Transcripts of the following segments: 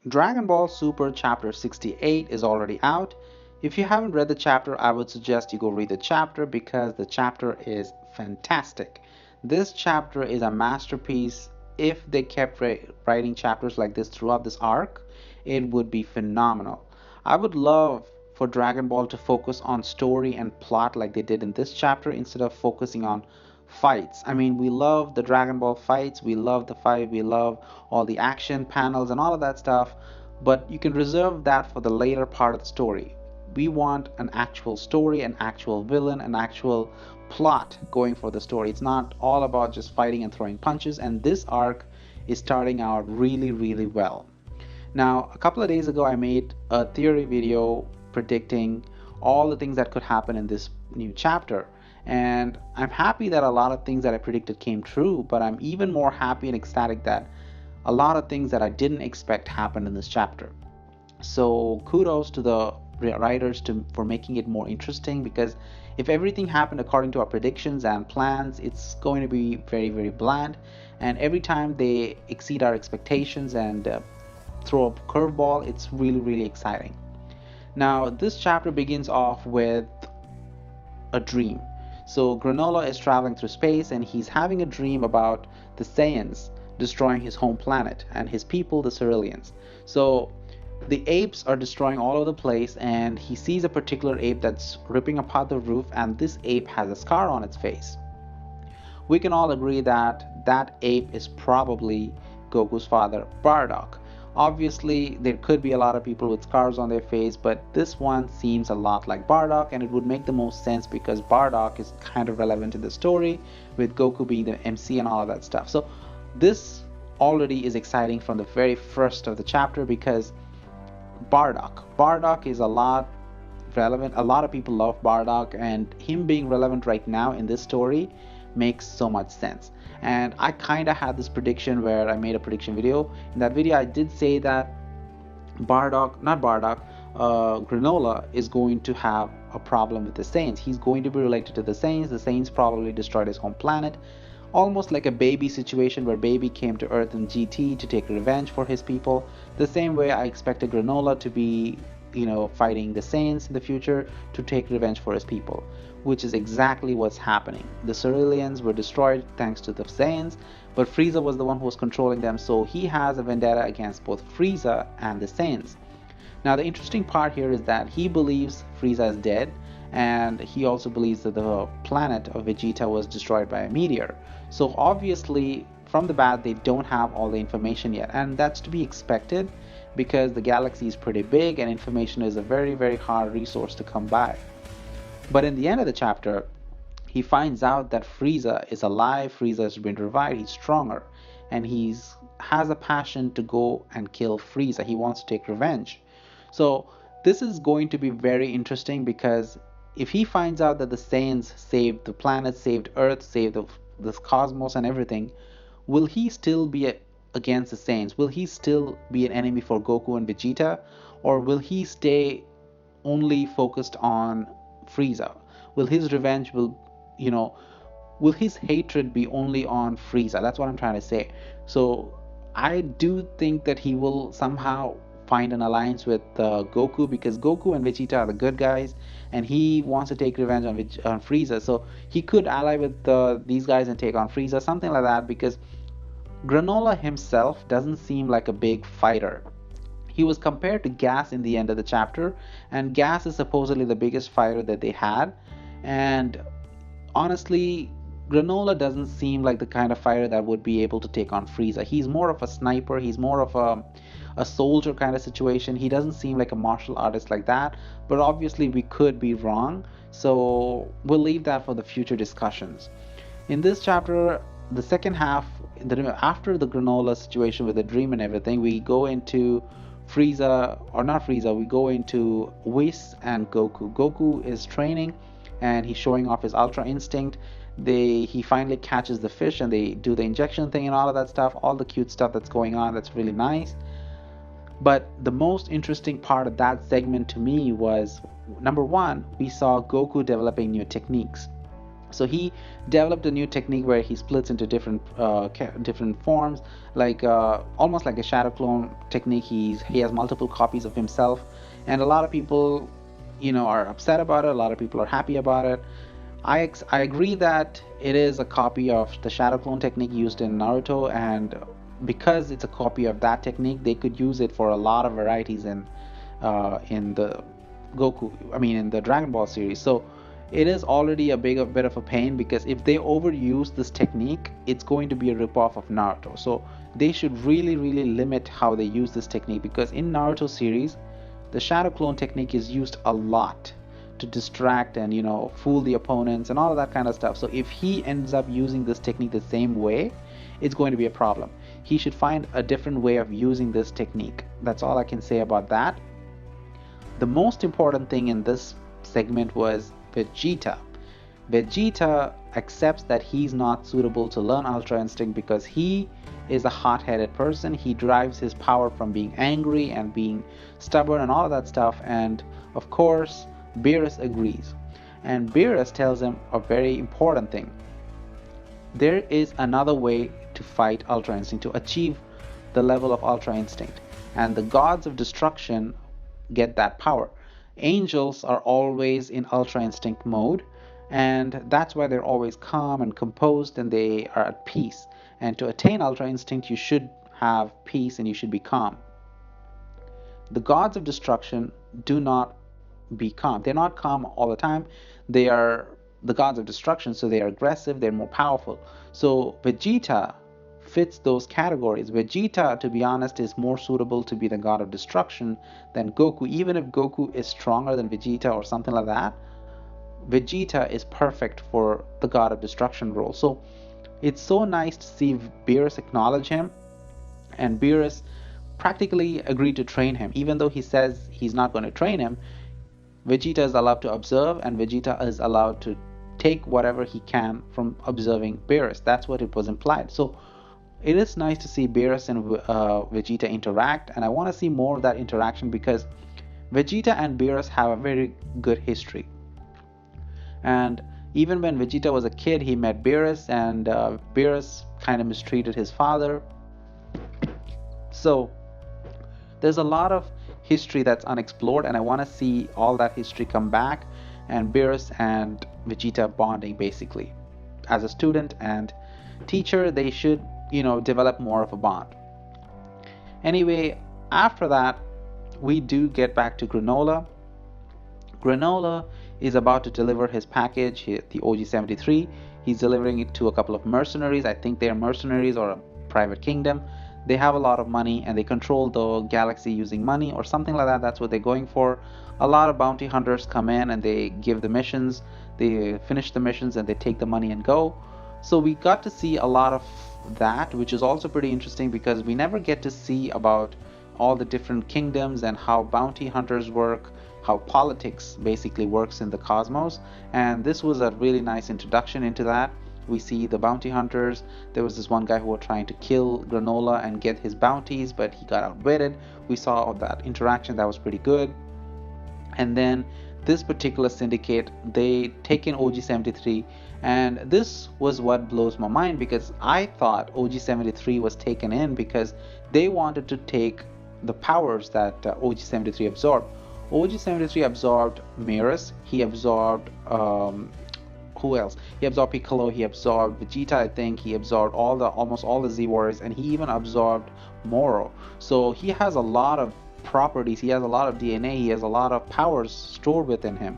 Dragon Ball Super Chapter 68 is already out. If you haven't read the chapter, I would suggest you go read the chapter because the chapter is fantastic. This chapter is a masterpiece. If they kept writing chapters like this throughout this arc, it would be phenomenal. I would love for Dragon Ball to focus on story and plot like they did in this chapter instead of focusing on fights. I mean, we love the Dragon Ball fights, we love the fight, we love all the action panels and all of that stuff, but you can reserve that for the later part of the story. We want an actual story, an actual villain, an actual plot going for the story. It's not all about just fighting and throwing punches, and this arc is starting out really, really well. Now, a couple of days ago, I made a theory video predicting all the things that could happen in this new chapter. And I'm happy that a lot of things that I predicted came true, but I'm even more happy and ecstatic that a lot of things that I didn't expect happened in this chapter. So kudos to the writers for making it more interesting, because if everything happened according to our predictions and plans, it's going to be very, very bland. And every time they exceed our expectations and throw a curveball, it's really, really exciting. Now, this chapter begins off with a dream. So Granola is traveling through space and he's having a dream about the Saiyans destroying his home planet and his people, the Ceruleans. So the apes are destroying all over the place, and he sees a particular ape that's ripping apart the roof, and this ape has a scar on its face. We can all agree that that ape is probably Goku's father, Bardock. Obviously, there could be a lot of people with scars on their face, but this one seems a lot like Bardock, and it would make the most sense because Bardock is kind of relevant in the story, with Goku being the MC and all of that stuff. So, this already is exciting from the very first of the chapter because Bardock is a lot relevant. A lot of people love Bardock, and him being relevant right now in this story makes so much sense. And I kind of had this prediction where I made a prediction video. In that video, I did say that Granola is going to have a problem with the Saints. He's going to be related to the Saints. The Saints probably destroyed his home planet. Almost like a baby situation where baby came to Earth in GT to take revenge for his people. The same way I expected Granola to be, fighting the Saints in the future to take revenge for his people, which is exactly what's happening. The Ceruleans were destroyed thanks to the Saiyans, but Frieza was the one who was controlling them, so he has a vendetta against both Frieza and the Saiyans. Now, the interesting part here is that he believes Frieza is dead, and he also believes that the planet of Vegeta was destroyed by a meteor. So, obviously, from the bat, they don't have all the information yet, and that's to be expected because the galaxy is pretty big and information is a very, very hard resource to come by. But in the end of the chapter, he finds out that Frieza is alive, Frieza has been revived, he's stronger, and he's has a passion to go and kill Frieza. He wants to take revenge. So this is going to be very interesting because if he finds out that the Saiyans saved the planet, saved Earth, saved the cosmos and everything, will he still be against the Saiyans? Will he still be an enemy for Goku and Vegeta? Or will he stay only focused on Frieza? Will his revenge you know, will his hatred be only on Frieza? That's what I'm trying to say. So I do think that he will somehow find an alliance with Goku, because Goku and Vegeta are the good guys, and he wants to take revenge on Frieza. So he could ally with these guys and take on Frieza, something like that. Because Granola himself doesn't seem like a big fighter. He was compared to Gas in the end of the chapter, and Gas is supposedly the biggest fighter that they had. And honestly, Granola doesn't seem like the kind of fighter that would be able to take on Frieza. He's more of a sniper, he's more of a soldier kind of situation. He doesn't seem like a martial artist like that, but obviously we could be wrong. So we'll leave that for the future discussions. In this chapter, the second half, after the Granola situation with the dream and everything, we go into Frieza, or not Frieza, we go into Whis and Goku. Goku is training and he's showing off his Ultra Instinct. He finally catches the fish and they do the injection thing and all of that stuff, all the cute stuff that's going on. That's really nice. But the most interesting part of that segment to me was, number one, we saw Goku developing new techniques. So he developed a new technique where he splits into different forms, like almost like a shadow clone technique. He has multiple copies of himself, and a lot of people, are upset about it. A lot of people are happy about it. I agree that it is a copy of the shadow clone technique used in Naruto, and because it's a copy of that technique, they could use it for a lot of varieties in the in the Dragon Ball series. So it is already a bit of a pain, because if they overuse this technique, it's going to be a ripoff of Naruto. So they should really, really limit how they use this technique, because in Naruto series, the shadow clone technique is used a lot to distract and fool the opponents and all of that kind of stuff. So if he ends up using this technique the same way, it's going to be a problem. He should find a different way of using this technique. That's all I can say about that. The most important thing in this segment was Vegeta. Vegeta accepts that he's not suitable to learn Ultra Instinct because he is a hot-headed person. He derives his power from being angry and being stubborn and all of that stuff. And of course, Beerus agrees. And Beerus tells him a very important thing. There is another way to fight Ultra Instinct, to achieve the level of Ultra Instinct. And the gods of destruction get that power. Angels are always in Ultra Instinct mode, and that's why they're always calm and composed and they are at peace. And to attain Ultra Instinct, you should have peace and you should be calm. The gods of destruction do not be calm. They're not calm all the time. They are the gods of destruction, so they are aggressive, they're more powerful. So Vegeta fits those categories. Vegeta, to be honest, is more suitable to be the god of destruction than Goku. Even if Goku is stronger than Vegeta or something like that, Vegeta is perfect for the god of destruction role. So it's so nice to see Beerus acknowledge him, and Beerus practically agreed to train him. Even though he says he's not going to train him, Vegeta is allowed to observe, and Vegeta is allowed to take whatever he can from observing Beerus. That's what it was implied. So it is nice to see Beerus and Vegeta interact, and I want to see more of that interaction because Vegeta and Beerus have a very good history. And even when Vegeta was a kid, he met Beerus, and Beerus kind of mistreated his father. So there's a lot of history that's unexplored, and I want to see all that history come back, and Beerus and Vegeta bonding basically. As a student and teacher, they should, develop more of a bond. Anyway, after that, we do get back to Granola. Granola is about to deliver his package, the OG-73. He's delivering it to a couple of mercenaries. I think they're mercenaries or a private kingdom. They have a lot of money and they control the galaxy using money or something like that. That's what they're going for. A lot of bounty hunters come in and they give the missions. They finish the missions and they take the money and go. So we got to see a lot of that, which is also pretty interesting because we never get to see about all the different kingdoms and how bounty hunters work, how politics basically works in the cosmos. And this was a really nice introduction into that. We see the bounty hunters. There was this one guy who was trying to kill Granola and get his bounties, but he got outwitted. We saw that interaction. That was pretty good. And then this particular syndicate, they take in OG-73, and this was what blows my mind because I thought OG-73 was taken in because they wanted to take the powers that OG-73 absorbed. OG-73 absorbed Meruem. He absorbed who else? He absorbed Piccolo. He absorbed Vegeta. I think he absorbed almost all the Z Warriors, and he even absorbed Moro. So he has a lot of properties. He has a lot of DNA. He has a lot of powers stored within him.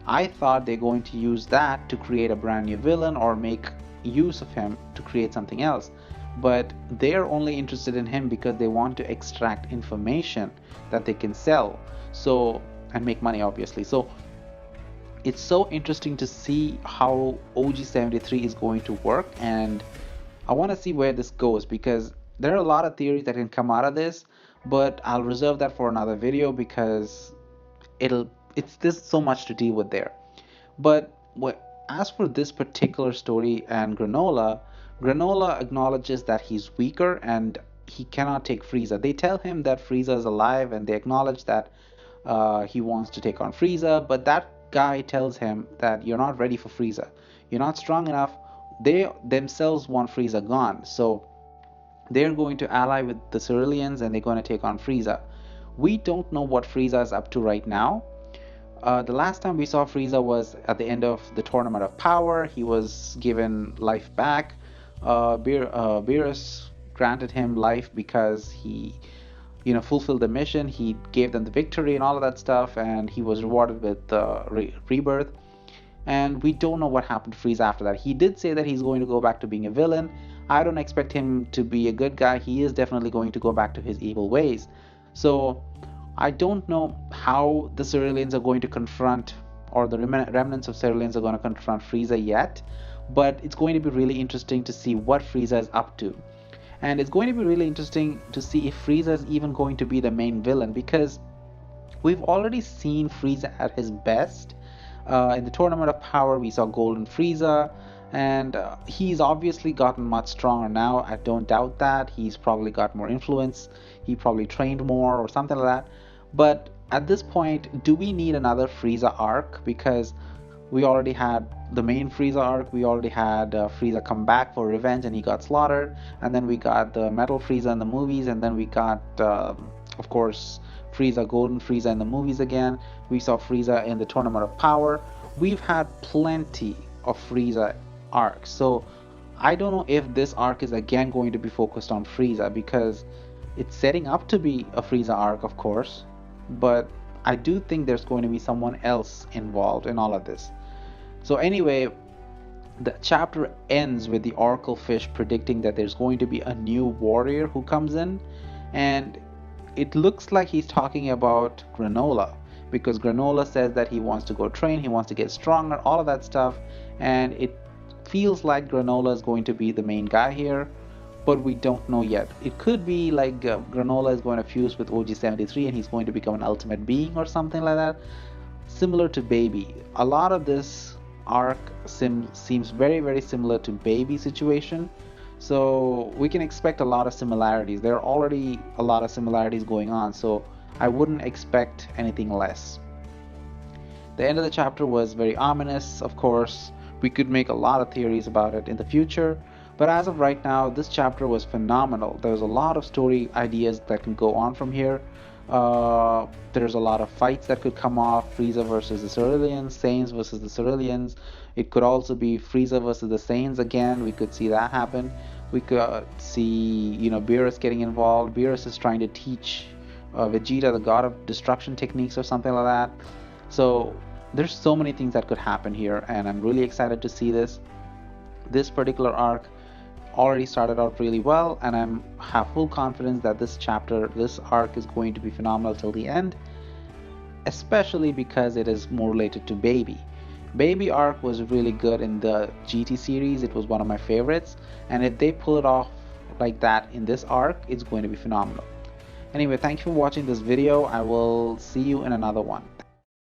I thought they're going to use that to create a brand new villain or make use of him to create something else. But they're only interested in him because they want to extract information that they can sell. So, and make money obviously. So it's so interesting to see how OG-73 is going to work, and I want to see where this goes because there are a lot of theories that can come out of this, but I'll reserve that for another video because there's so much to deal with there. But as for this particular story and Granola acknowledges that he's weaker and he cannot take Frieza. They tell him that Frieza is alive and they acknowledge that he wants to take on Frieza, but that guy tells him that you're not ready for Frieza. you're not strong enough. They themselves want Frieza gone, so they're going to ally with the Ceruleans and they're going to take on Frieza. We don't know what Frieza is up to right now. The last time we saw Frieza was at the end of the Tournament of Power. He was given life back. Beerus granted him life because he, fulfilled the mission. He gave them the victory and all of that stuff, and he was rewarded with rebirth. And we don't know what happened to Frieza after that. He did say that he's going to go back to being a villain. I don't expect him to be a good guy. He is definitely going to go back to his evil ways. So I don't know how the Ceruleans are going to confront, or the remnants of Ceruleans are going to confront Frieza yet, but it's going to be really interesting to see what Frieza is up to. And it's going to be really interesting to see if Frieza is even going to be the main villain, because we've already seen Frieza at his best. In the Tournament of Power, we saw Golden Frieza, and he's obviously gotten much stronger now. I don't doubt that. He's probably got more influence. He probably trained more or something like that. But at this point, do we need another Frieza arc? Because we already had the main Frieza arc. We already had Frieza come back for revenge and he got slaughtered. And then we got the Metal Frieza in the movies. And then we got, of course, Frieza, Golden Frieza in the movies again. We saw Frieza in the Tournament of Power. We've had plenty of Frieza arcs. So I don't know if this arc is again going to be focused on Frieza, because it's setting up to be a Frieza arc, of course. But I do think there's going to be someone else involved in all of this. So anyway, the chapter ends with the Oracle Fish predicting that there's going to be a new warrior who comes in, and it looks like he's talking about Granola, because Granola says that he wants to go train, he wants to get stronger, all of that stuff, and it feels like Granola is going to be the main guy here, but we don't know yet. It could be like Granola is going to fuse with OG-73 and he's going to become an ultimate being or something like that, similar to Baby. A lot of this arc seems very, very similar to Baby situation. So we can expect a lot of similarities. There are already a lot of similarities going on, so I wouldn't expect anything less. The end of the chapter was very ominous. Of course, we could make a lot of theories about it in the future, but as of right now, this chapter was phenomenal. There's a lot of story ideas that can go on from here. There's a lot of fights that could come off. Frieza versus the Ceruleans, Saiyans versus the Ceruleans. It could also be Frieza versus the Saiyans again. We could see that happen. We could see, Beerus getting involved. Beerus is trying to teach Vegeta the God of Destruction techniques or something like that. So there's so many things that could happen here, and I'm really excited to see this. This particular arc already started out really well, and I have full confidence that this arc is going to be phenomenal till the end, especially because it is more related to Baby. Baby arc was really good in the GT series. It was one of my favorites, and if they pull it off like that in this arc, it's going to be phenomenal. Anyway, thank you for watching this video. I will see you in another one.